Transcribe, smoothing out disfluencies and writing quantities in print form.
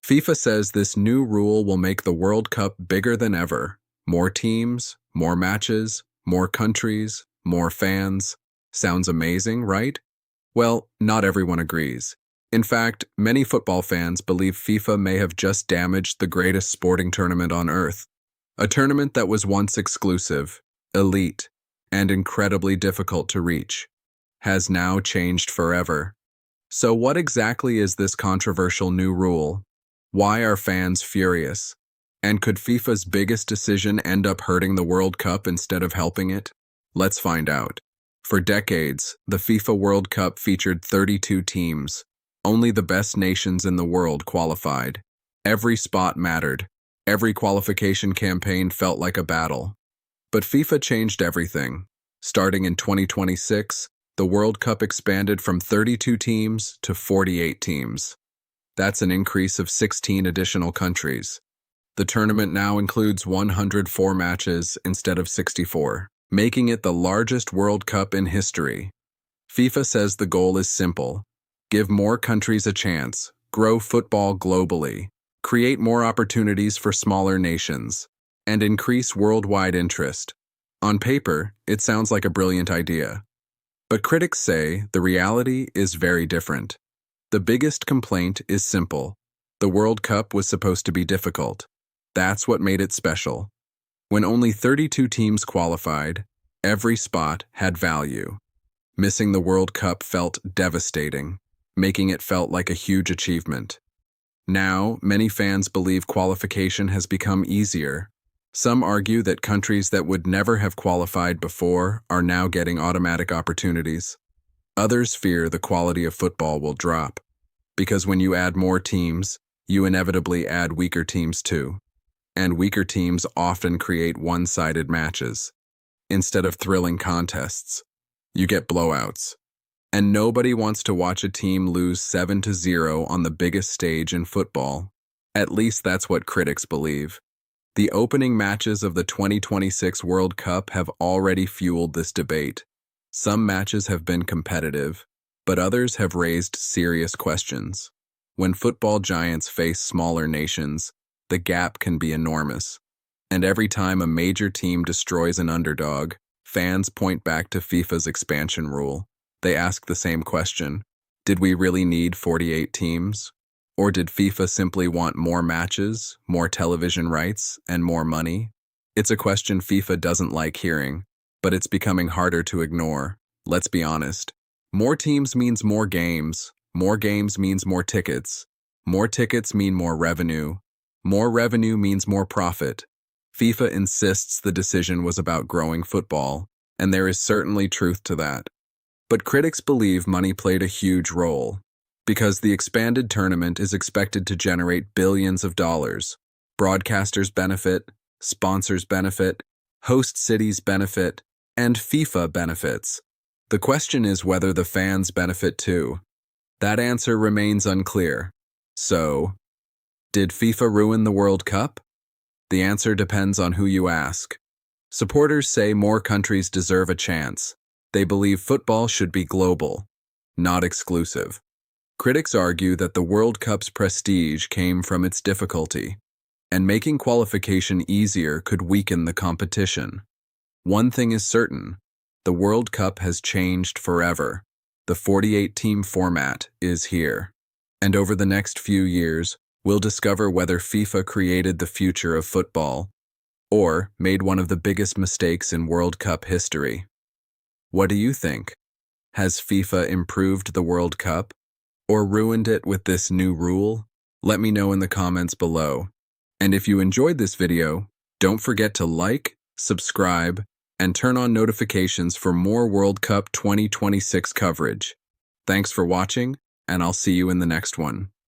FIFA says this new rule will make the World Cup bigger than ever. More teams, more matches, more countries, more fans. Sounds amazing, right? Well, not everyone agrees. In fact, many football fans believe FIFA may have just damaged the greatest sporting tournament on earth. A tournament that was once exclusive, elite, and incredibly difficult to reach, has now changed forever. So what exactly is this controversial new rule? Why are fans furious? And could FIFA's biggest decision end up hurting the World Cup instead of helping it? Let's find out. For decades, the FIFA World Cup featured 32 teams. Only the best nations in the world qualified. Every spot mattered. Every qualification campaign felt like a battle. But FIFA changed everything. Starting in 2026, the World Cup expanded from 32 teams to 48 teams. That's an increase of 16 additional countries. The tournament now includes 104 matches instead of 64, making it the largest World Cup in history. FIFA says the goal is simple: give more countries a chance, grow football globally, create more opportunities for smaller nations, and increase worldwide interest. On paper, it sounds like a brilliant idea. But critics say the reality is very different. The biggest complaint is simple. The World Cup was supposed to be difficult. That's what made it special. When only 32 teams qualified, every spot had value. Missing the World Cup felt devastating, making it felt like a huge achievement. Now, many fans believe qualification has become easier. Some argue that countries that would never have qualified before are now getting automatic opportunities. Others fear the quality of football will drop, because when you add more teams, you inevitably add weaker teams too. And weaker teams often create one-sided matches. Instead of thrilling contests, you get blowouts. And nobody wants to watch a team lose 7-0 on the biggest stage in football. At least that's what critics believe. The opening matches of the 2026 World Cup have already fueled this debate. Some matches have been competitive, but others have raised serious questions. When football giants face smaller nations, the gap can be enormous. And every time a major team destroys an underdog, fans point back to FIFA's expansion rule. They ask the same question: did we really need 48 teams? Or did FIFA simply want more matches, more television rights, and more money? It's a question FIFA doesn't like hearing, but it's becoming harder to ignore. Let's be honest. More teams means more games. More games means more tickets. More tickets mean more revenue. More revenue means more profit. FIFA insists the decision was about growing football, and there is certainly truth to that. But critics believe money played a huge role, because the expanded tournament is expected to generate billions of dollars. Broadcasters benefit, sponsors benefit, host cities benefit, and FIFA benefits. The question is whether the fans benefit too. That answer remains unclear. So, did FIFA ruin the World Cup? The answer depends on who you ask. Supporters say more countries deserve a chance. They believe football should be global, not exclusive. Critics argue that the World Cup's prestige came from its difficulty, and making qualification easier could weaken the competition. One thing is certain: the World Cup has changed forever. The 48-team format is here. And over the next few years, we'll discover whether FIFA created the future of football, or made one of the biggest mistakes in World Cup history. What do you think? Has FIFA improved the World Cup, or ruined it with this new rule? Let me know in the comments below. And if you enjoyed this video, don't forget to like, subscribe, and turn on notifications for more World Cup 2026 coverage. Thanks for watching, and I'll see you in the next one.